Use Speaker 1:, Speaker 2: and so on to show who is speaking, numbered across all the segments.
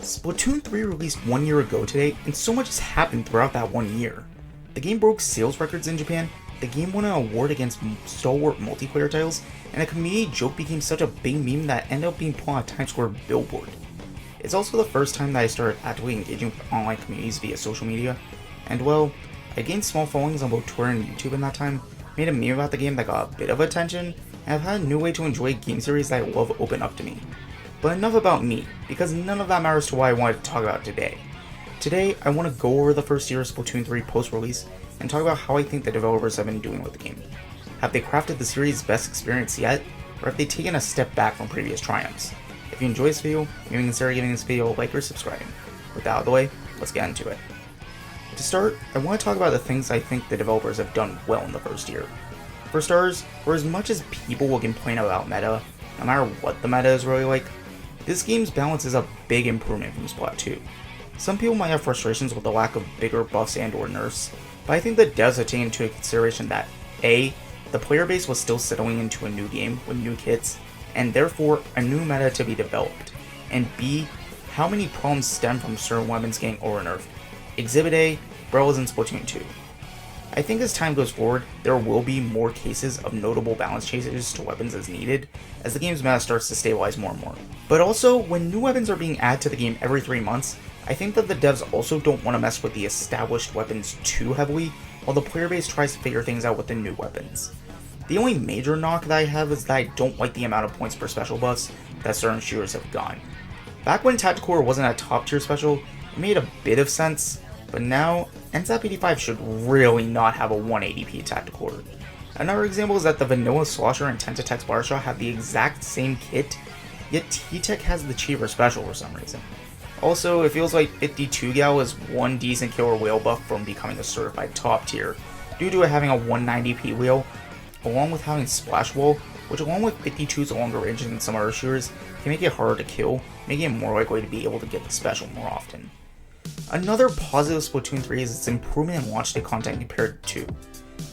Speaker 1: Splatoon 3 released 1 year ago today, and so much has happened throughout that 1 year. The game broke sales records in Japan, the game won an award against stalwart multiplayer titles, and a community joke became such a big meme that ended up being put on a Times Square billboard. It's also the first time that I started actively engaging with online communities via social media, and well, I gained small followings on both Twitter and YouTube in that time, made a meme about the game that got a bit of attention, and I've had a new way to enjoy game series that I love open up to me. But enough about me, because none of that matters to what I wanted to talk about today. Today, I want to go over the first year of Splatoon 3 post-release, and talk about how I think the developers have been doing with the game. Have they crafted the series' best experience yet, or have they taken a step back from previous triumphs? If you enjoy this video, maybe consider giving this video a like or subscribing. With that out of the way, let's get into it. To start, I want to talk about the things I think the developers have done well in the first year. For starters, for as much as people will complain about meta, no matter what the meta is really like, this game's balance is a big improvement from Splatoon 2. Some people might have frustrations with the lack of bigger buffs and or nerfs, but I think the devs have taken into consideration that A, the player base was still settling into a new game with new kits, and therefore a new meta to be developed, and B, how many problems stem from certain weapons getting over-nerfed. Exhibit A, Umbrellas in Splatoon 2. I think as time goes forward, there will be more cases of notable balance changes to weapons as needed, as the game's meta starts to stabilize more and more. But also, when new weapons are being added to the game every 3 months, I think that the devs also don't want to mess with the established weapons too heavily, while the player base tries to figure things out with the new weapons. The only major knock that I have is that I don't like the amount of points per special buffs that certain shooters have gotten. Back when Tactical wasn't a top tier special, it made a bit of sense, but now, NZAP 85 should really not have a 180p Tactical. Another example is that the vanilla Slosher and Tentatex Barshot have the exact same kit, yet T-Tech has the cheaper special for some reason. Also, it feels like 52 Gal is one decent killer wheel buff from becoming a certified top tier, due to it having a 190p wheel, along with having Splash Wall, which along with 52's longer range than some other shooters, can make it harder to kill, making it more likely to be able to get the special more often. Another positive Splatoon 3 is its improvement in launch day content compared to 2.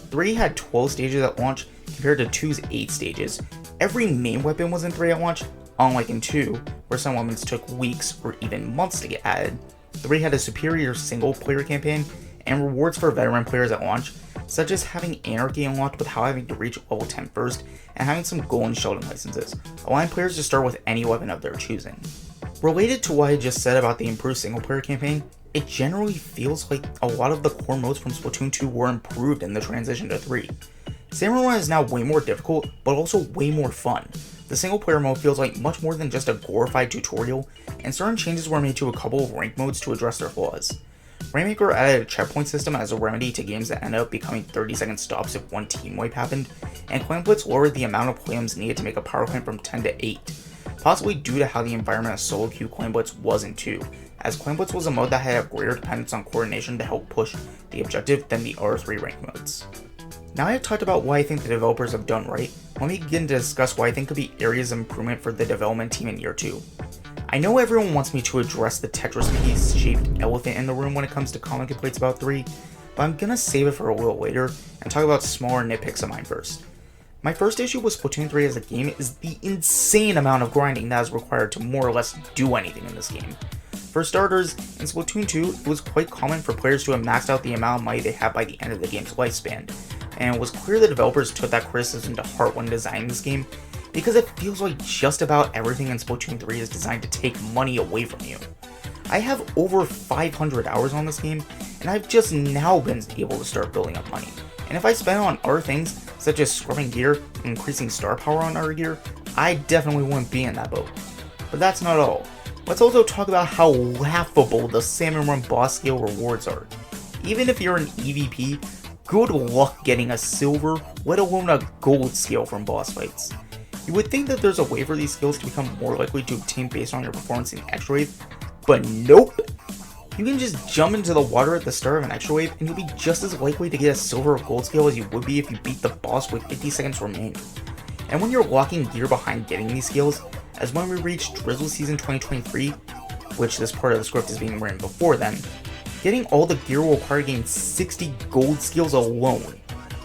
Speaker 1: 3 had 12 stages at launch compared to 2's 8 stages. Every main weapon was in 3 at launch, unlike in 2, where some weapons took weeks or even months to get added. 3 had a superior single player campaign and rewards for veteran players at launch, such as having Anarchy unlocked without having to reach level 10 first, and having some golden shielding licenses, allowing players to start with any weapon of their choosing. Related to what I just said about the improved single player campaign, it generally feels like a lot of the core modes from Splatoon 2 were improved in the transition to 3. Salmon Run is now way more difficult, but also way more fun. The single player mode feels like much more than just a glorified tutorial, and certain changes were made to a couple of rank modes to address their flaws. Rainmaker added a checkpoint system as a remedy to games that ended up becoming 30-second stops if one team wipe happened, and Clan Blitz lowered the amount of clams needed to make a power clan from 10 to 8, possibly due to how the environment of solo queue Clan Blitz was in 2, as Clan Blitz was a mode that had a greater dependence on coordination to help push the objective than the other 3 rank modes. Now I have talked about what I think the developers have done right, let me begin to discuss what I think could be areas of improvement for the development team in year 2. I know everyone wants me to address the Tetris piece-shaped elephant in the room when it comes to common complaints about 3, but I'm gonna save it for a little later and talk about smaller nitpicks of mine first. My first issue with Splatoon 3 as a game is the insane amount of grinding that is required to more or less do anything in this game. For starters, in Splatoon 2, it was quite common for players to have maxed out the amount of money they had by the end of the game's lifespan, and it was clear the developers took that criticism to heart when designing this game, because it feels like just about everything in Splatoon 3 is designed to take money away from you. I have over 500 hours on this game, and I've just now been able to start building up money, and if I spend it on other things, such as scrubbing gear and increasing star power on our gear, I definitely wouldn't be in that boat. But that's not all. Let's also talk about how laughable the Salmon Run boss scale rewards are. Even if you're an EVP, good luck getting a silver, let alone a gold scale from boss fights. You would think that there's a way for these skills to become more likely to obtain based on your performance in Extra Wave, but nope! You can just jump into the water at the start of an Extra Wave and you'll be just as likely to get a silver or gold scale as you would be if you beat the boss with 50 seconds remaining. And when you're locking gear behind getting these skills, as when we reach Drizzle Season 2023, which this part of the script is being written before then, getting all the gear will require getting 60 gold skills alone.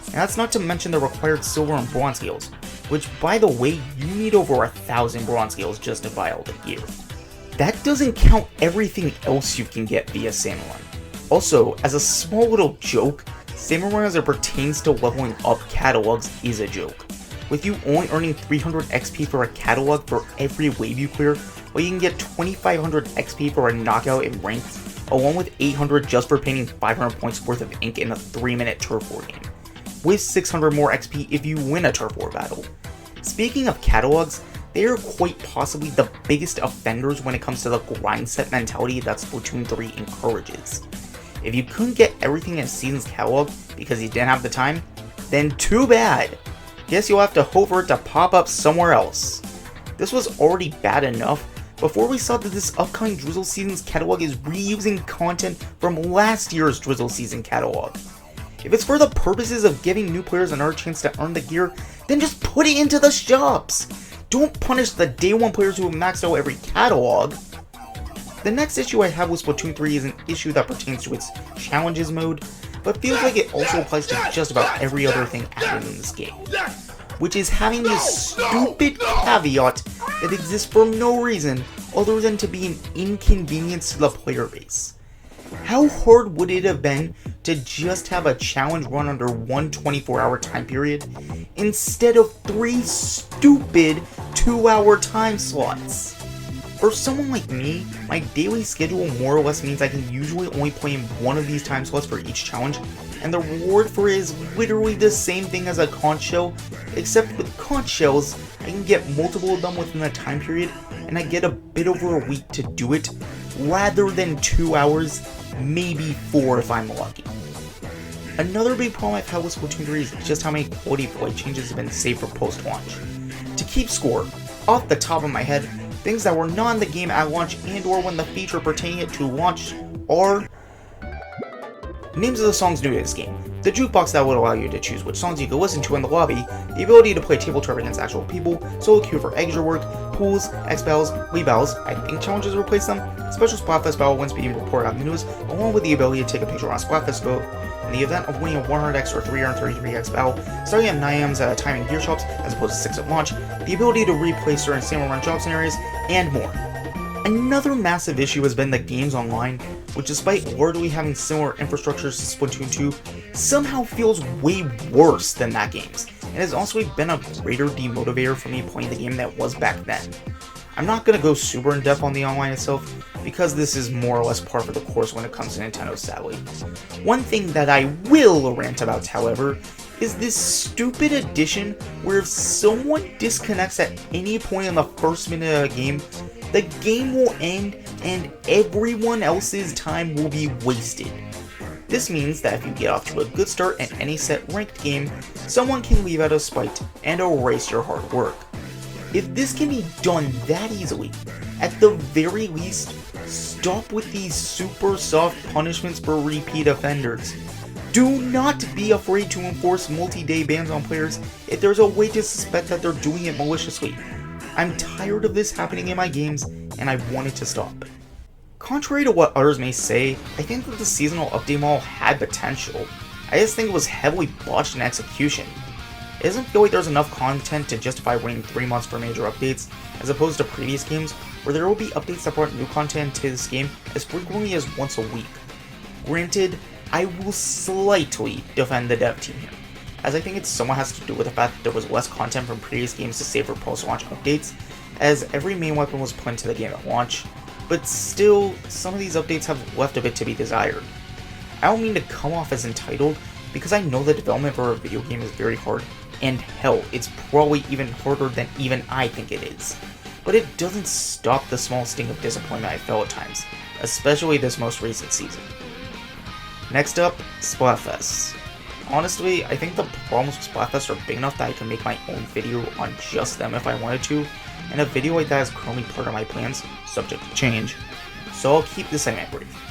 Speaker 1: And that's not to mention the required silver and bronze skills, which by the way, you need over 1,000 bronze skills just to buy all the gear. That doesn't count everything else you can get via Samurai. Also, as a small little joke, Samurai as it pertains to leveling up catalogs is a joke. With you only earning 300 XP for a catalog for every wave you clear, while you can get 2500 XP for a knockout in ranked, along with 800 just for painting 500 points worth of ink in a 3-minute turf war game, with 600 more XP if you win a turf war battle. Speaking of catalogs, they are quite possibly the biggest offenders when it comes to the grind set mentality that Splatoon 3 encourages. If you couldn't get everything in a season's catalog because you didn't have the time, then too bad. Guess you'll have to hope for it to pop up somewhere else. This was already bad enough before we saw that this upcoming Drizzle season's catalog is reusing content from last year's Drizzle season catalog. If it's for the purposes of giving new players another chance to earn the gear, then just put it into the shops. Don't punish the day one players who have maxed out every catalog. The next issue I have with Splatoon 3 is an issue that pertains to its challenges mode, but feels like it also applies to just about every other thing added in this game, which is having this stupid caveat that exists for no reason other than to be an inconvenience to the player base. How hard would it have been to just have a challenge run under one 24-hour time period instead of 3 stupid 2-hour time slots? For someone like me, my daily schedule more or less means I can usually only play in one of these time slots for each challenge, and the reward for it is literally the same thing as a conch shell, except with conch shells, I can get multiple of them within a time period, and I get a bit over a week to do it, rather than 2 hours, maybe 4 if I'm lucky. Another big problem I've had with Splatoon 3 is just how many quality of life changes have been saved for post-launch. To keep score, off the top of my head, things that were not in the game at launch and or when the feature pertaining it to launch are names of the songs new to this game, the jukebox that would allow you to choose which songs you could listen to in the lobby, the ability to play table turf against actual people, solo queue for extra work, pools, X-Battles, Wii Battles, I think challenges replace them, special Splatfest battle wins being reported on the news, along with the ability to take a picture on a Splatfest boat. In the event of winning a 100x or 333x battle, starting at 9 am's at a time in gear shops as opposed to 6 at launch, the ability to replay certain Samurai Run job scenarios, and more. Another massive issue has been the games online, which despite largely having similar infrastructures to Splatoon 2, somehow feels way worse than that game's, and has also been a greater demotivator for me playing the game that was back then. I'm not going to go super in depth on the online itself, because this is more or less par for the course when it comes to Nintendo, sadly. One thing that I will rant about, however, is this stupid addition where if someone disconnects at any point in the first minute of a game, the game will end and everyone else's time will be wasted. This means that if you get off to a good start in any set ranked game, someone can leave out of spite and erase your hard work. If this can be done that easily, at the very least, stop with these super soft punishments for repeat offenders. Do not be afraid to enforce multi-day bans on players if there's a way to suspect that they're doing it maliciously. I'm tired of this happening in my games, and I want it to stop. Contrary to what others may say, I think that the seasonal update model had potential. I just think it was heavily botched in execution. It doesn't feel like there's enough content to justify waiting 3 months for major updates, as opposed to previous games, where there will be updates that brought new content to this game as frequently as once a week. Granted, I will slightly defend the dev team here, as I think it somewhat has to do with the fact that there was less content from previous games to save for post-launch updates, as every main weapon was put into the game at launch, but still, some of these updates have left a bit to be desired. I don't mean to come off as entitled, because I know the development for a video game is very hard, and hell, it's probably even harder than even I think it is. But it doesn't stop the small sting of disappointment I felt at times, especially this most recent season. Next up, Splatfest. Honestly, I think the problems with Splatfest are big enough that I can make my own video on just them if I wanted to, and a video like that is currently part of my plans, subject to change, so I'll keep this segment brief.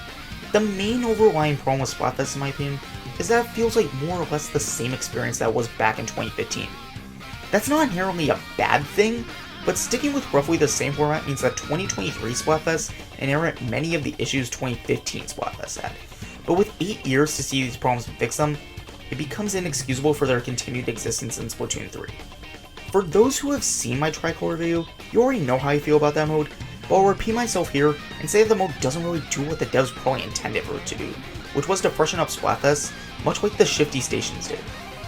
Speaker 1: The main overlying problem with Splatfest, in my opinion, is that it feels like more or less the same experience that was back in 2015. That's not inherently a bad thing, but sticking with roughly the same format means that 2023 Splatfest inherit many of the issues 2015 Splatfest had. But with 8 years to see these problems and fix them, it becomes inexcusable for their continued existence in Splatoon 3. For those who have seen my Tricolor video, you already know how I feel about that mode, But I'll repeat myself here and say that the mode doesn't really do what the devs probably intended for it to do, which was to freshen up Splatfest, much like the shifty stations did.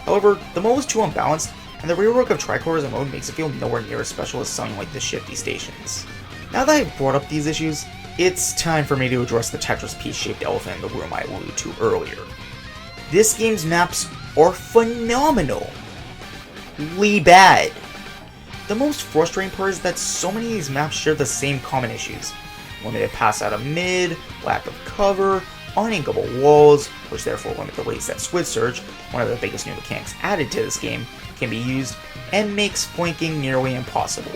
Speaker 1: However, the mode was too unbalanced, and the rework of Tricore as a mode makes it feel nowhere near as special as something like the shifty stations. Now that I've brought up these issues, it's time for me to address the Tetris piece-shaped elephant in the room I alluded to earlier. This game's maps are phenomenally bad. The most frustrating part is that so many of these maps share the same common issues. Limited pass out of mid, lack of cover, uninkable walls, which therefore limit the ways that Squid Surge, one of the biggest new mechanics added to this game, can be used, and makes flanking nearly impossible,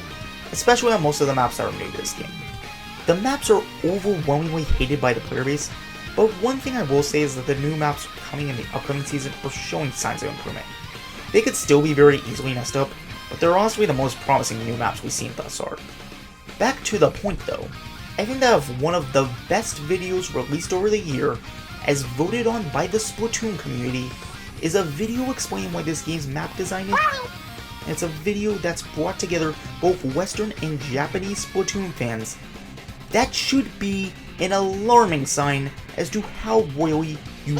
Speaker 1: especially on most of the maps that are new to this game. The maps are overwhelmingly hated by the player base, but one thing I will say is that the new maps coming in the upcoming season are showing signs of improvement. They could still be very easily messed up, but they're honestly the most promising new maps we've seen thus far. Back to the point though, I think that one of the best videos released over the year, as voted on by the Splatoon community, is a video explaining why this game's map design is. And it's a video that's brought together both Western and Japanese Splatoon fans. That should be an alarming sign as to how royally you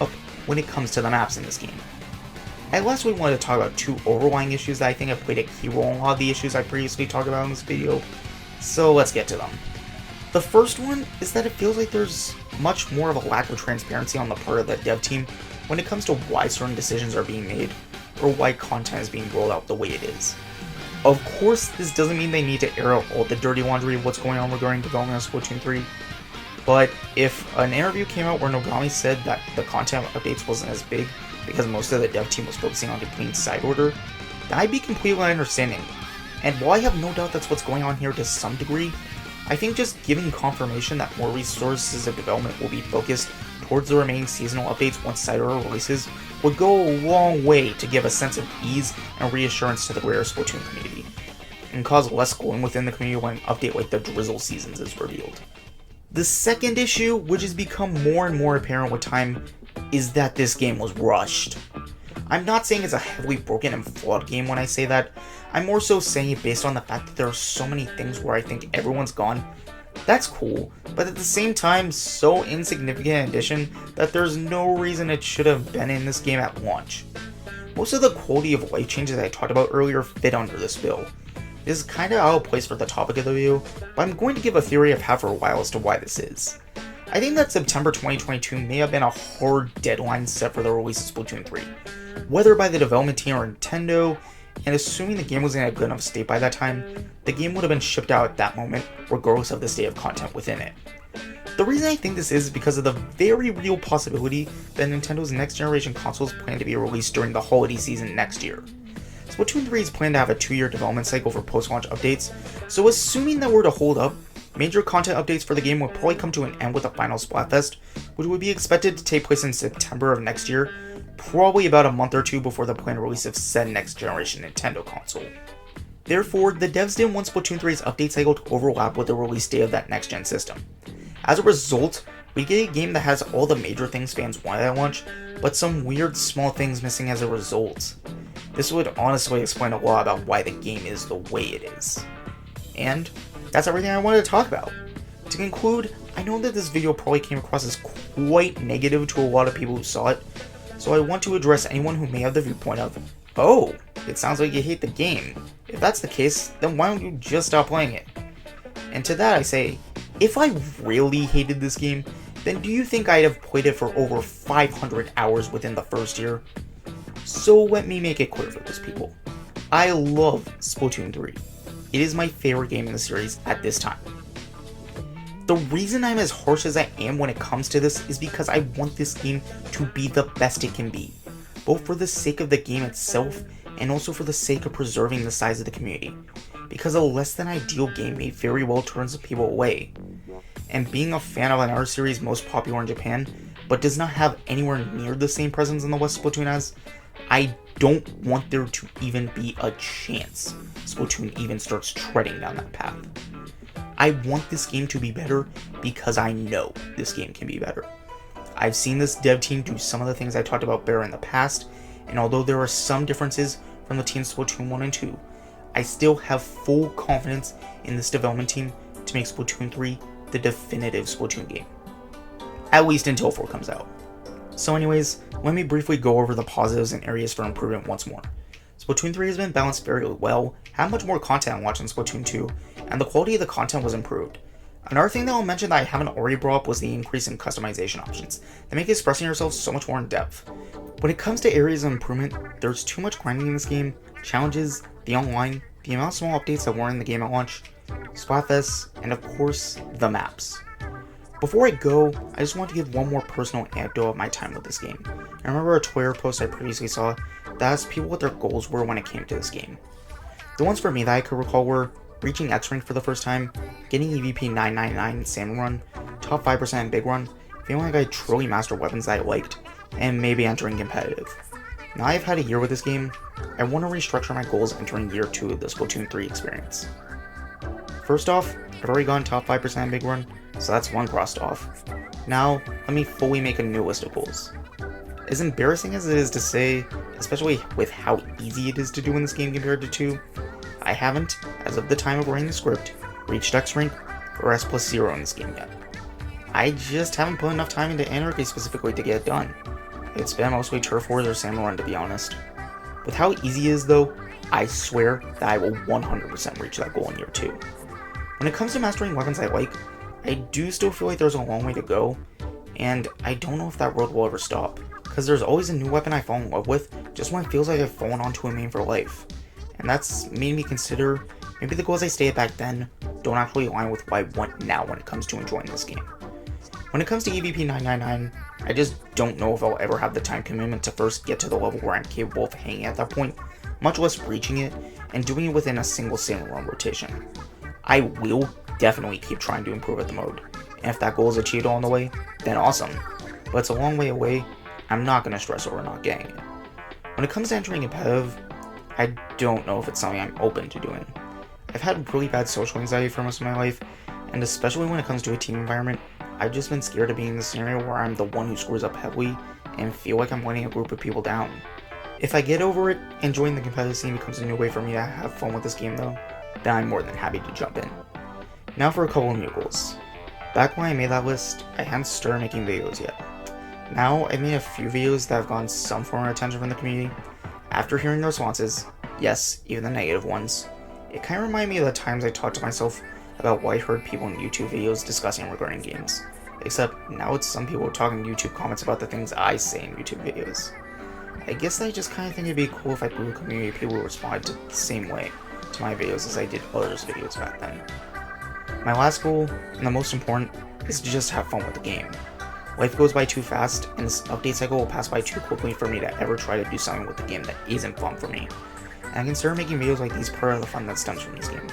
Speaker 1: up when it comes to the maps in this game. I lastly wanted to talk about two overlying issues that I think have played a key role in a lot of the issues I previously talked about in this video, so let's get to them. The first one is that it feels like there's much more of a lack of transparency on the part of the dev team when it comes to why certain decisions are being made, or why content is being rolled out the way it is. Of course, this doesn't mean they need to air out all the dirty laundry of what's going on regarding development of Splatoon 3, but if an interview came out where Nogami said that the content updates wasn't as big because most of the dev team was focusing on completing side order, then I'd be completely understanding. And while I have no doubt that's what's going on here to some degree, I think just giving confirmation that more resources of development will be focused towards the remaining seasonal updates once side order releases would go a long way to give a sense of ease and reassurance to the greater Splatoon community, and cause less gloom within the community when an update like the Drizzle Seasons is revealed. The second issue, which has become more and more apparent with time, is that this game was rushed. I'm not saying it's a heavily broken and flawed game when I say that. I'm more so saying it based on the fact that there are so many things where I think everyone's gone. That's cool, but at the same time, so insignificant an addition that there's no reason it should have been in this game at launch. Most of the quality of life changes I talked about earlier fit under this bill. This is kinda out of place for the topic of the video, but I'm going to give a theory I've had for a while as to why this is. I think that September 2022 may have been a hard deadline set for the release of Splatoon 3, whether by the development team or Nintendo, and assuming the game was in a good enough state by that time, the game would have been shipped out at that moment, regardless of the state of content within it. The reason I think this is because of the very real possibility that Nintendo's next generation consoles plan to be released during the holiday season next year. Splatoon 3 is planned to have a 2-year development cycle for post-launch updates, so assuming that were to hold up, major content updates for the game would probably come to an end with a final Splatfest, which would be expected to take place in September of next year, probably about a month or two before the planned release of said next generation Nintendo console. Therefore, the devs didn't want Splatoon 3's update cycle to overlap with the release date of that next gen system. As a result, we get a game that has all the major things fans wanted at launch, but some weird small things missing as a result. This would honestly explain a lot about why the game is the way it is. And that's everything I wanted to talk about. To conclude, I know that this video probably came across as quite negative to a lot of people who saw it, so I want to address anyone who may have the viewpoint of, oh, it sounds like you hate the game. If that's the case, then why don't you just stop playing it? And to that I say, if I really hated this game, then do you think I'd have played it for over 500 hours within the first year? So let me make it clear for those people. I love Splatoon 3. It is my favorite game in the series at this time. The reason I'm as harsh as I am when it comes to this is because I want this game to be the best it can be, both for the sake of the game itself and also for the sake of preserving the size of the community, because a less than ideal game may very well turn some people away. And being a fan of another series most popular in Japan, but does not have anywhere near the same presence in the West Splatoon has, I don't want there to even be a chance Splatoon even starts treading down that path. I want this game to be better because I know this game can be better. I've seen this dev team do some of the things I talked about better in the past, and although there are some differences from the teams Splatoon 1 and 2, I still have full confidence in this development team to make Splatoon 3 the definitive Splatoon game. At least until 4 comes out. So anyways, let me briefly go over the positives and areas for improvement once more. Splatoon 3 has been balanced very well, had much more content watched than Splatoon 2, and the quality of the content was improved. Another thing that I'll mention that I haven't already brought up was the increase in customization options that make expressing yourself so much more in depth. When it comes to areas of improvement, there's too much grinding in this game, challenges, the online, the amount of small updates that weren't in the game at launch, Splatfests, and of course, the maps. Before I go, I just want to give one more personal anecdote of my time with this game. I remember a Twitter post I previously saw that asked people what their goals were when it came to this game. The ones for me that I could recall were reaching X rank for the first time, getting EVP 999 in Salmon Run, top 5% in Big Run, feeling like I truly mastered weapons that I liked, and maybe entering competitive. Now I've had a year with this game, I want to restructure my goals entering year 2 of the Splatoon 3 experience. First off, I've already gone top 5% in Big Run, so that's one crossed off. Now, let me fully make a new list of goals. As embarrassing as it is to say, especially with how easy it is to do in this game compared to 2, I haven't, as of the time of writing the script, reached X rank or S+0 in this game yet. I just haven't put enough time into Anarchy specifically to get it done. It's been mostly Turf Wars or Salmon Run to be honest. With how easy it is though, I swear that I will 100% reach that goal in year 2. When it comes to mastering weapons I like, I do still feel like there's a long way to go, and I don't know if that road will ever stop, because there's always a new weapon I fall in love with just when it feels like I've fallen onto a main for life. And that's made me consider maybe the goals I stated back then don't actually align with what I want now when it comes to enjoying this game. When it comes to EVP 999, I just don't know if I'll ever have the time commitment to first get to the level where I'm capable of hanging at that point, much less reaching it and doing it within a single Salmon Run rotation. I will definitely keep trying to improve at the mode, and if that goal is achieved along the way, then awesome, but it's a long way away, I'm not going to stress over not getting it. When it comes to entering competitive, I don't know if it's something I'm open to doing. I've had really bad social anxiety for most of my life, and especially when it comes to a team environment, I've just been scared of being in the scenario where I'm the one who screws up heavily and feel like I'm letting a group of people down. If I get over it and joining the competitive scene becomes a new way for me to have fun with this game though, then I'm more than happy to jump in. Now for a couple of new goals. Back when I made that list, I hadn't started making videos yet. Now I've made a few videos that have gotten some form of attention from the community. After hearing the responses, yes, even the negative ones, it kind of reminded me of the times I talked to myself about what I heard people in YouTube videos discussing regarding games. Except now it's some people talking in YouTube comments about the things I say in YouTube videos. I guess I just kind of think it'd be cool if I grew a community of people who responded the same way to my videos as I did others' videos back then. My last goal, and the most important, is to just have fun with the game. Life goes by too fast, and this update cycle will pass by too quickly for me to ever try to do something with the game that isn't fun for me. And I consider making videos like these part of the fun that stems from this game.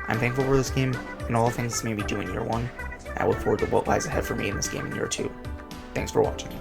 Speaker 1: I'm thankful for this game, and all the things it's made me do in year 1, and I look forward to what lies ahead for me in this game in year 2. Thanks for watching.